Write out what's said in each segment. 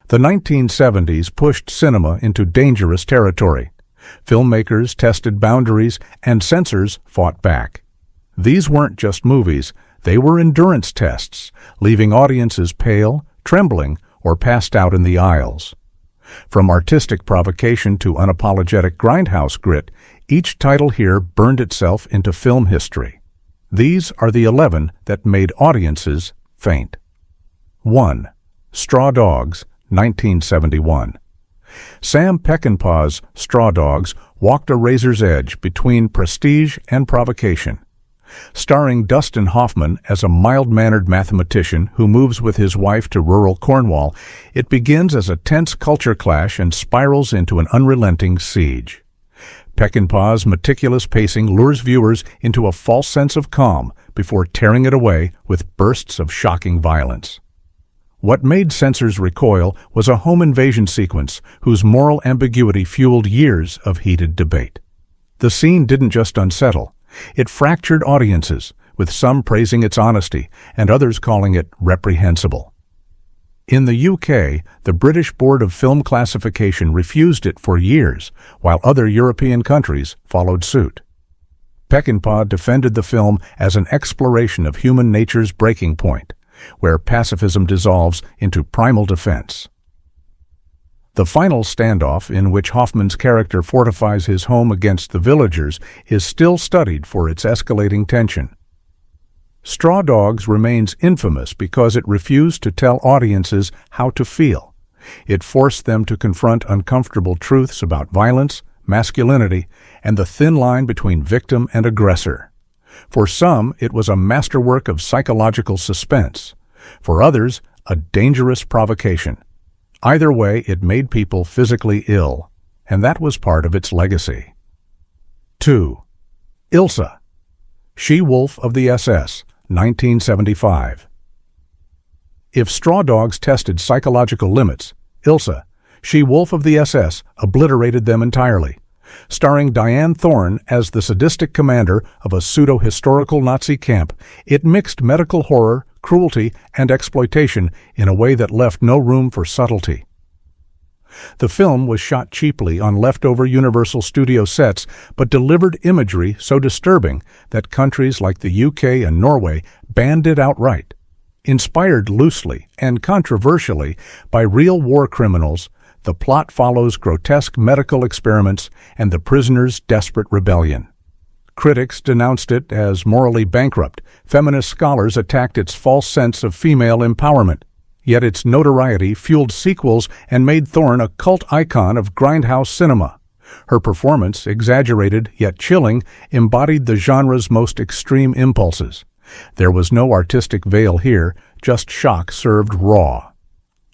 The 1970s pushed cinema into dangerous territory. Filmmakers tested boundaries, and censors fought back. These weren't just movies, they were endurance tests, leaving audiences pale, trembling, or passed out in the aisles. From artistic provocation to unapologetic grindhouse grit, each title here burned itself into film history. These are the 11 that made audiences faint. 1. Straw Dogs, 1971. Sam Peckinpah's Straw Dogs walked a razor's edge between prestige and provocation. Starring Dustin Hoffman as a mild-mannered mathematician who moves with his wife to rural Cornwall, it begins as a tense culture clash and spirals into an unrelenting siege. Peckinpah's meticulous pacing lures viewers into a false sense of calm before tearing it away with bursts of shocking violence. What made censors recoil was a home invasion sequence whose moral ambiguity fueled years of heated debate. The scene didn't just unsettle, it fractured audiences, with some praising its honesty and others calling it reprehensible. In the UK, the British Board of Film Classification refused it for years, while other European countries followed suit. Peckinpah defended the film as an exploration of human nature's breaking point, where pacifism dissolves into primal defense. The final standoff, in which Hoffman's character fortifies his home against the villagers, is still studied for its escalating tension. Straw Dogs remains infamous because it refused to tell audiences how to feel. It forced them to confront uncomfortable truths about violence, masculinity, and the thin line between victim and aggressor. For some, it was a masterwork of psychological suspense. For others, a dangerous provocation. Either way, it made people physically ill, and that was part of its legacy. 2. Ilsa, She-Wolf of the SS, 1975. If Straw Dogs tested psychological limits, Ilsa, She-Wolf of the SS, obliterated them entirely. Starring Diane Thorne as the sadistic commander of a pseudo-historical Nazi camp, it mixed medical horror, cruelty, and exploitation in a way that left no room for subtlety. The film was shot cheaply on leftover Universal Studio sets, but delivered imagery so disturbing that countries like the UK and Norway banned it outright. Inspired loosely and controversially by real war criminals, the plot follows grotesque medical experiments and the prisoner's desperate rebellion. Critics denounced it as morally bankrupt. Feminist scholars attacked its false sense of female empowerment. Yet its notoriety fueled sequels and made Thorne a cult icon of grindhouse cinema. Her performance, exaggerated yet chilling, embodied the genre's most extreme impulses. There was no artistic veil here, just shock served raw.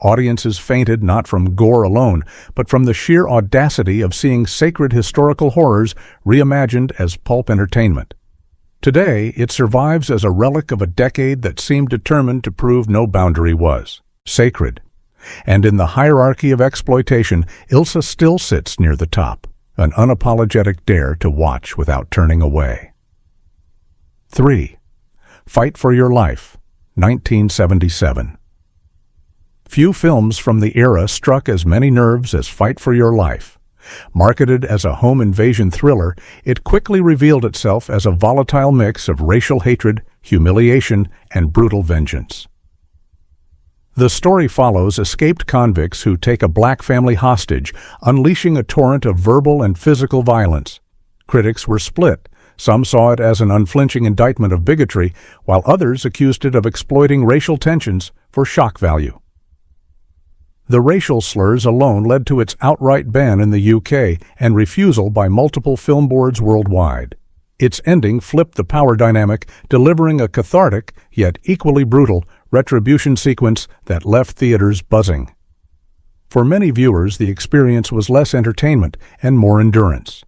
Audiences fainted not from gore alone, but from the sheer audacity of seeing sacred historical horrors reimagined as pulp entertainment. Today, it survives as a relic of a decade that seemed determined to prove no boundary was sacred. And in the hierarchy of exploitation, Ilsa still sits near the top, an unapologetic dare to watch without turning away. 3. Fight for Your Life, 1977. Few films from the era struck as many nerves as Fight for Your Life. Marketed as a home invasion thriller, it quickly revealed itself as a volatile mix of racial hatred, humiliation, and brutal vengeance. The story follows escaped convicts who take a black family hostage, unleashing a torrent of verbal and physical violence. Critics were split. Some saw it as an unflinching indictment of bigotry, while others accused it of exploiting racial tensions for shock value. The racial slurs alone led to its outright ban in the UK and refusal by multiple film boards worldwide. Its ending flipped the power dynamic, delivering a cathartic, yet equally brutal, retribution sequence that left theaters buzzing. For many viewers, the experience was less entertainment and more endurance.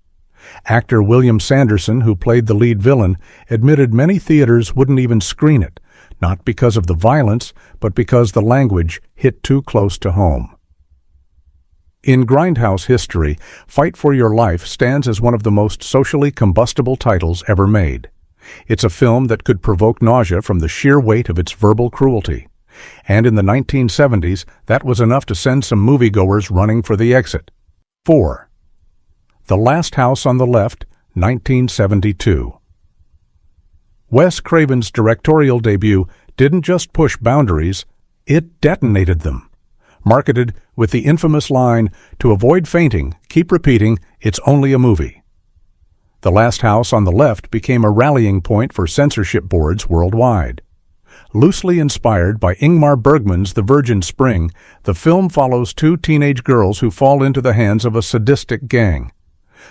Actor William Sanderson, who played the lead villain, admitted many theaters wouldn't even screen it, not because of the violence, but because the language hit too close to home. In grindhouse history, Fight for Your Life stands as one of the most socially combustible titles ever made. It's a film that could provoke nausea from the sheer weight of its verbal cruelty. And in the 1970s, that was enough to send some moviegoers running for the exit. 4. The Last House on the Left, 1972. Wes Craven's directorial debut didn't just push boundaries, it detonated them. Marketed with the infamous line, "To avoid fainting, keep repeating, it's only a movie." The Last House on the Left became a rallying point for censorship boards worldwide. Loosely inspired by Ingmar Bergman's The Virgin Spring, the film follows two teenage girls who fall into the hands of a sadistic gang.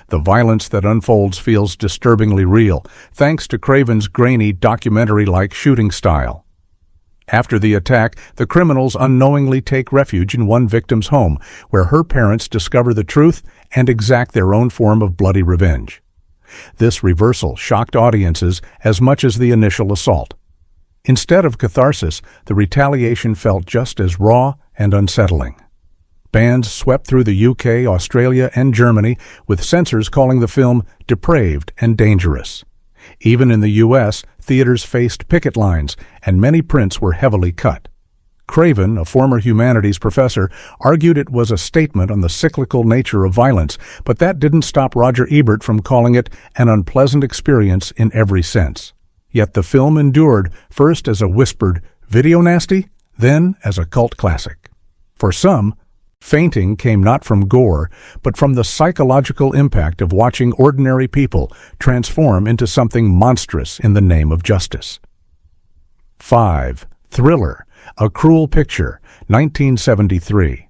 The violence that unfolds feels disturbingly real, thanks to Craven's grainy, documentary-like shooting style. After the attack, the criminals unknowingly take refuge in one victim's home, where her parents discover the truth and exact their own form of bloody revenge. This reversal shocked audiences as much as the initial assault. Instead of catharsis, the retaliation felt just as raw and unsettling. Bans swept through the UK, Australia, and Germany, with censors calling the film depraved and dangerous. Even in the US, theaters faced picket lines, and many prints were heavily cut. Craven, a former humanities professor, argued it was a statement on the cyclical nature of violence, but that didn't stop Roger Ebert from calling it an unpleasant experience in every sense. Yet the film endured, first as a whispered video nasty, then as a cult classic. For some, fainting came not from gore, but from the psychological impact of watching ordinary people transform into something monstrous in the name of justice. 5. Thriller, A Cruel Picture, 1973.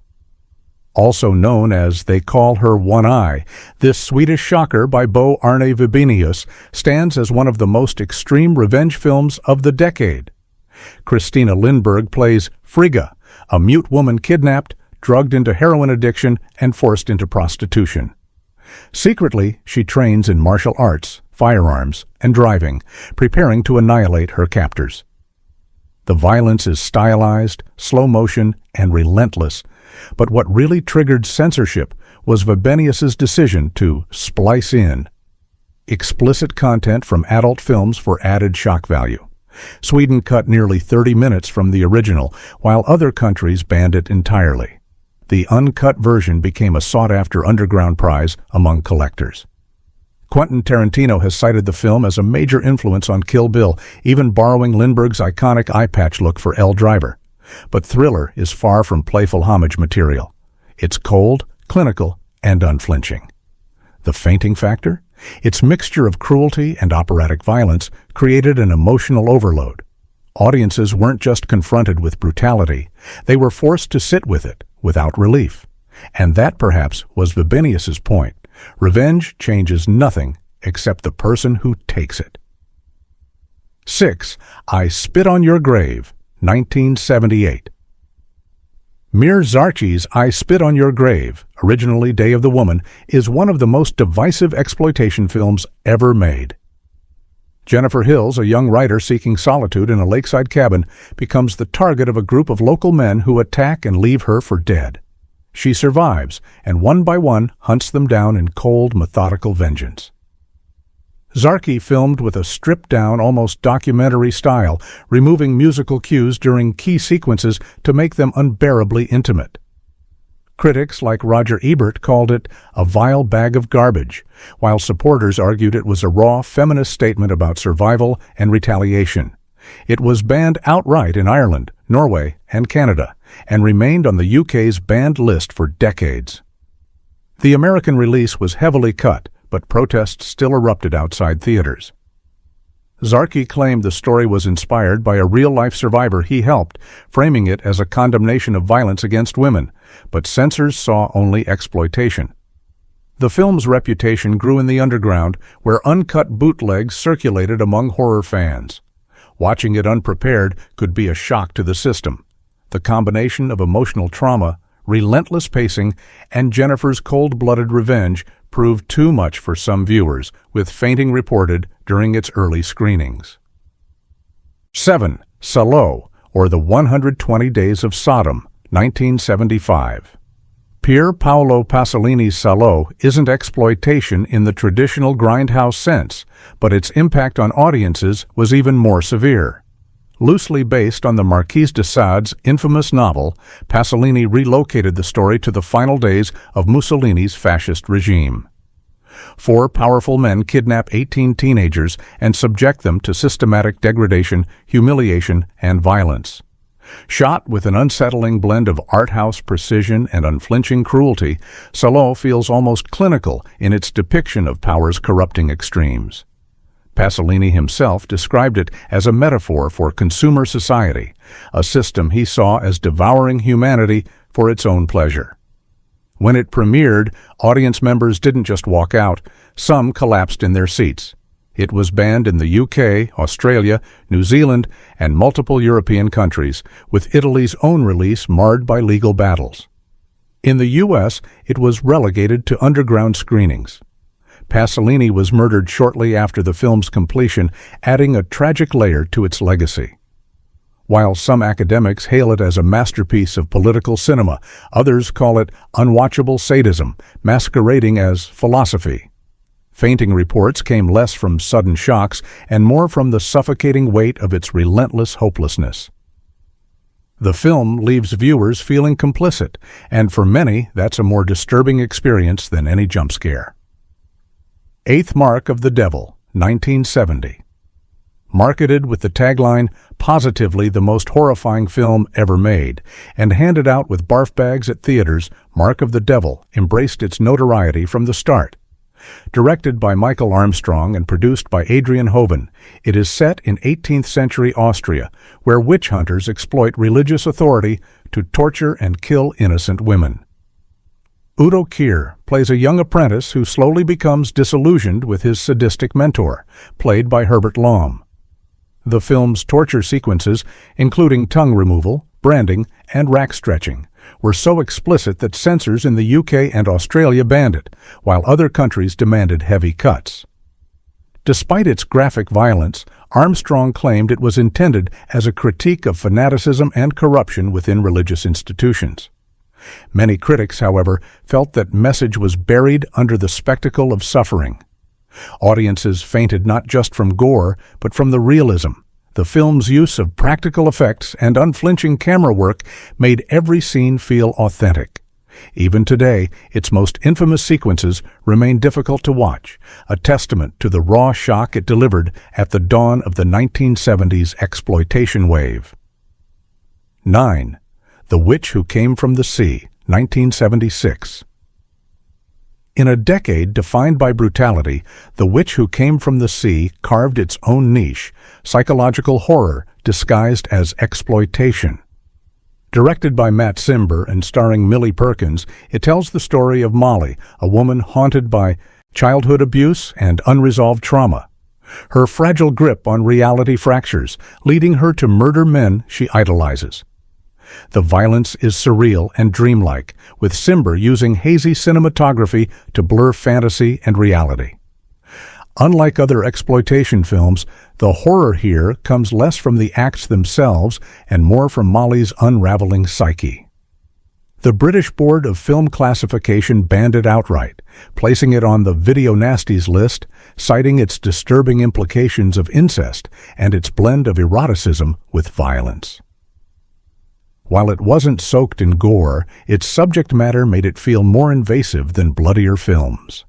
Also known as They Call Her One Eye, this Swedish shocker by Bo Arne Vibenius stands as one of the most extreme revenge films of the decade. Christina Lindberg plays Frigga, a mute woman kidnapped, drugged into heroin addiction, and forced into prostitution. Secretly, she trains in martial arts, firearms, and driving, preparing to annihilate her captors. The violence is stylized, slow motion, and relentless, but what really triggered censorship was Vibenius's decision to splice in explicit content from adult films for added shock value. Sweden cut nearly 30 minutes from the original, while other countries banned it entirely. The uncut version became a sought-after underground prize among collectors. Quentin Tarantino has cited the film as a major influence on Kill Bill, even borrowing Lindbergh's iconic eye patch look for Elle Driver. But Thriller is far from playful homage material. It's cold, clinical, and unflinching. The fainting factor? Its mixture of cruelty and operatic violence created an emotional overload. Audiences weren't just confronted with brutality, they were forced to sit with it without relief. And that perhaps was Vibenius's point. Revenge changes nothing except the person who takes it. 6. I Spit on Your Grave, 1978. Mir Zarchi's I Spit on Your Grave, originally Day of the Woman, is one of the most divisive exploitation films ever made. Jennifer Hills, a young writer seeking solitude in a lakeside cabin, becomes the target of a group of local men who attack and leave her for dead. She survives, and one by one hunts them down in cold, methodical vengeance. Zarchi filmed with a stripped-down, almost documentary style, removing musical cues during key sequences to make them unbearably intimate. Critics like Roger Ebert called it a vile bag of garbage, while supporters argued it was a raw, feminist statement about survival and retaliation. It was banned outright in Ireland, Norway, and Canada, and remained on the UK's banned list for decades. The American release was heavily cut, but protests still erupted outside theaters. Zarchi claimed the story was inspired by a real-life survivor he helped, framing it as a condemnation of violence against women, but censors saw only exploitation. The film's reputation grew in the underground, where uncut bootlegs circulated among horror fans. Watching it unprepared could be a shock to the system. The combination of emotional trauma, relentless pacing, and Jennifer's cold-blooded revenge proved too much for some viewers, with fainting reported during its early screenings. 7. Salo, or The 120 Days of Sodom, 1975. Pier Paolo Pasolini's Salo isn't exploitation in the traditional grindhouse sense, but its impact on audiences was even more severe. Loosely based on the Marquis de Sade's infamous novel, Pasolini relocated the story to the final days of Mussolini's fascist regime. 4 powerful men kidnap 18 teenagers and subject them to systematic degradation, humiliation, and violence. Shot with an unsettling blend of art house precision and unflinching cruelty, Salo feels almost clinical in its depiction of power's corrupting extremes. Pasolini himself described it as a metaphor for consumer society, a system he saw as devouring humanity for its own pleasure. When it premiered, audience members didn't just walk out, some collapsed in their seats. It was banned in the UK, Australia, New Zealand, and multiple European countries, with Italy's own release marred by legal battles. In the US, it was relegated to underground screenings. Pasolini was murdered shortly after the film's completion, adding a tragic layer to its legacy. While some academics hail it as a masterpiece of political cinema, others call it unwatchable sadism, masquerading as philosophy. Fainting reports came less from sudden shocks and more from the suffocating weight of its relentless hopelessness. The film leaves viewers feeling complicit, and for many, that's a more disturbing experience than any jump scare. Eighth Mark of the Devil, 1970. Marketed with the tagline, "Positively the most horrifying film ever made," and handed out with barf bags at theaters, Mark of the Devil embraced its notoriety from the start. Directed by Michael Armstrong and produced by Adrian Hoven, it is set in 18th century Austria, where witch hunters exploit religious authority to torture and kill innocent women. Udo Kier plays a young apprentice who slowly becomes disillusioned with his sadistic mentor, played by Herbert Lom. The film's torture sequences, including tongue removal, branding, and rack stretching, were so explicit that censors in the UK and Australia banned it, while other countries demanded heavy cuts. Despite its graphic violence, Armstrong claimed it was intended as a critique of fanaticism and corruption within religious institutions. Many critics, however, felt that message was buried under the spectacle of suffering. Audiences fainted not just from gore, but from the realism. The film's use of practical effects and unflinching camera work made every scene feel authentic. Even today, its most infamous sequences remain difficult to watch, a testament to the raw shock it delivered at the dawn of the 1970s exploitation wave. 9. The Witch Who Came from the Sea, 1976. In a decade defined by brutality, The Witch Who Came from the Sea carved its own niche, psychological horror disguised as exploitation. Directed by Matt Cimber and starring Millie Perkins, it tells the story of Molly, a woman haunted by childhood abuse and unresolved trauma. Her fragile grip on reality fractures, leading her to murder men she idolizes. The violence is surreal and dreamlike, with Cimber using hazy cinematography to blur fantasy and reality. Unlike other exploitation films, the horror here comes less from the acts themselves and more from Molly's unraveling psyche. The British Board of Film Classification banned it outright, placing it on the Video Nasties list, citing its disturbing implications of incest and its blend of eroticism with violence. While it wasn't soaked in gore, its subject matter made it feel more invasive than bloodier films.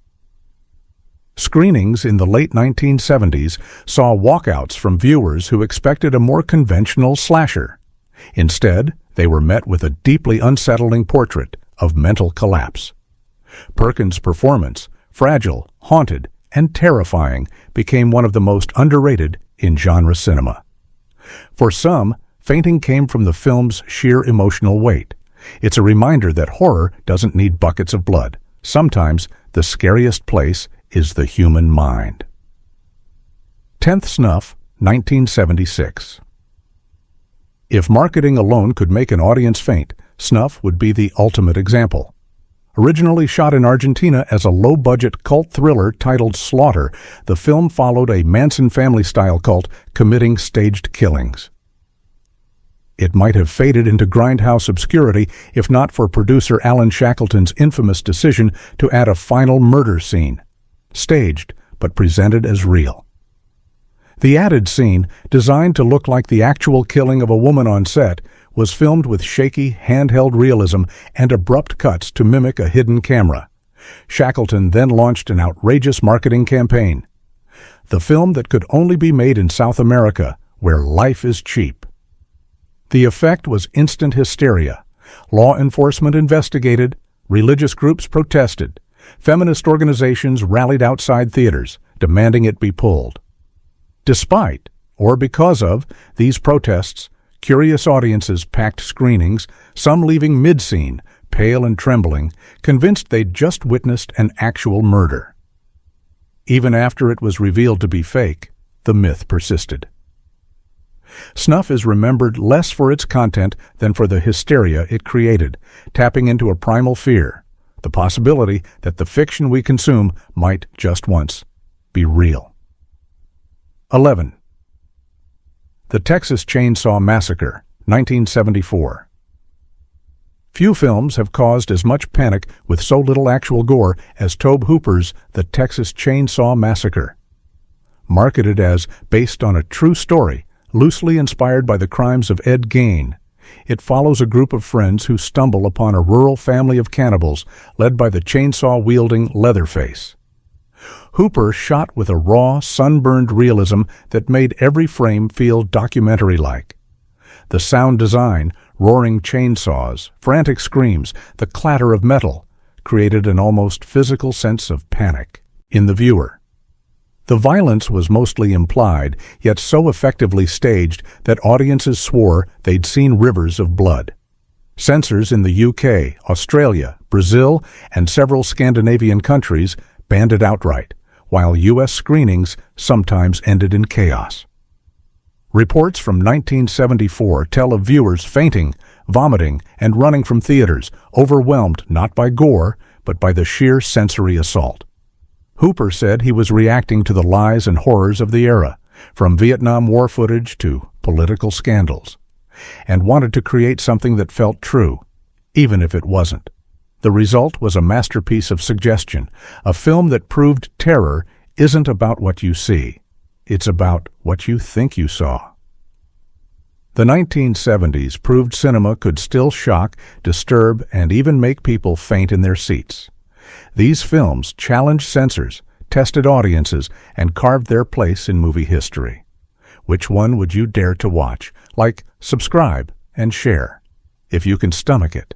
Screenings in the late 1970s saw walkouts from viewers who expected a more conventional slasher. Instead, they were met with a deeply unsettling portrait of mental collapse. Perkins' performance, fragile, haunted, and terrifying, became one of the most underrated in genre cinema. For some, fainting came from the film's sheer emotional weight. It's a reminder that horror doesn't need buckets of blood. Sometimes the scariest place is the human mind. 10th Snuff, 1976. If marketing alone could make an audience faint, Snuff would be the ultimate example. Originally shot in Argentina as a low-budget cult thriller titled Slaughter, the film followed a Manson family-style cult committing staged killings. It might have faded into grindhouse obscurity if not for producer Alan Shackleton's infamous decision to add a final murder scene, staged but presented as real. The added scene, designed to look like the actual killing of a woman on set, was filmed with shaky, handheld realism and abrupt cuts to mimic a hidden camera. Shackleton then launched an outrageous marketing campaign. The film that could only be made in South America, where life is cheap. The effect was instant hysteria. Law enforcement investigated, religious groups protested, feminist organizations rallied outside theaters, demanding it be pulled. Despite, or because of, these protests, curious audiences packed screenings, some leaving mid-scene, pale and trembling, convinced they'd just witnessed an actual murder. Even after it was revealed to be fake, the myth persisted. Snuff is remembered less for its content than for the hysteria it created, tapping into a primal fear, the possibility that the fiction we consume might just once be real. 11. The Texas Chainsaw Massacre, 1974. Few films have caused as much panic with so little actual gore as Tobe Hooper's The Texas Chainsaw Massacre. Marketed as based on a true story, loosely inspired by the crimes of Ed Gein, it follows a group of friends who stumble upon a rural family of cannibals led by the chainsaw-wielding Leatherface. Hooper shot with a raw, sunburned realism that made every frame feel documentary-like. The sound design, roaring chainsaws, frantic screams, the clatter of metal, created an almost physical sense of panic in the viewer. The violence was mostly implied, yet so effectively staged that audiences swore they'd seen rivers of blood. Censors in the UK, Australia, Brazil, and several Scandinavian countries banned it outright, while U.S. screenings sometimes ended in chaos. Reports from 1974 tell of viewers fainting, vomiting, and running from theaters, overwhelmed not by gore, but by the sheer sensory assault. Hooper said he was reacting to the lies and horrors of the era, from Vietnam War footage to political scandals, and wanted to create something that felt true, even if it wasn't. The result was a masterpiece of suggestion, a film that proved terror isn't about what you see. It's about what you think you saw. The 1970s proved cinema could still shock, disturb, and even make people faint in their seats. These films challenged censors, tested audiences, and carved their place in movie history. Which one would you dare to watch? Like, subscribe, and share, if you can stomach it.